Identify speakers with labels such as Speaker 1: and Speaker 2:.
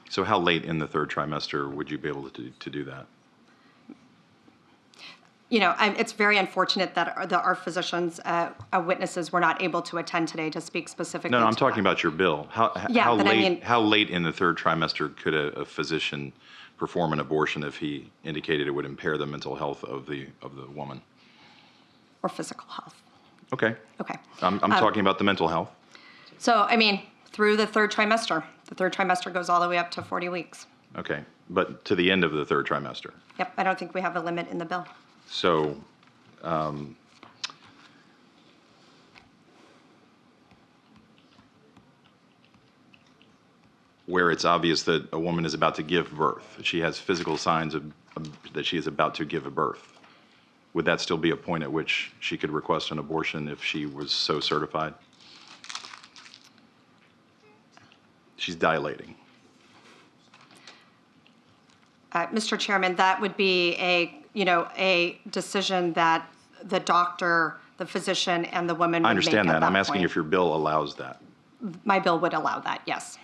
Speaker 1: So how late in the third trimester would you be able to do that?
Speaker 2: You know, it's very unfortunate that our physicians, witnesses were not able to attend today to speak specifically.
Speaker 1: No, I'm
Speaker 2: to
Speaker 1: talking
Speaker 2: that.
Speaker 1: about your bill. How late in the third trimester could a physician perform an abortion if he indicated it would impair the mental health of the woman?
Speaker 2: Or physical health.
Speaker 1: Okay.
Speaker 2: Okay.
Speaker 1: I'm talking about the mental health.
Speaker 2: So, I mean, through the third trimester. The third trimester goes all the way up to 40 weeks.
Speaker 1: Okay, but to the end of the third trimester.
Speaker 2: Yep, I don't think we have a limit in the bill.
Speaker 1: So, where it's obvious that a woman is about to give birth, she has physical signs that she is about to give a birth, would that still be a point at which she could request an abortion if she was so certified? She's dilating.
Speaker 2: Mr. Chairman, that would be a decision that the doctor, the physician, and the woman would
Speaker 1: I understand
Speaker 2: make at
Speaker 1: that. I'm asking
Speaker 2: point.
Speaker 1: if your bill allows that.
Speaker 2: My bill would allow that, yes.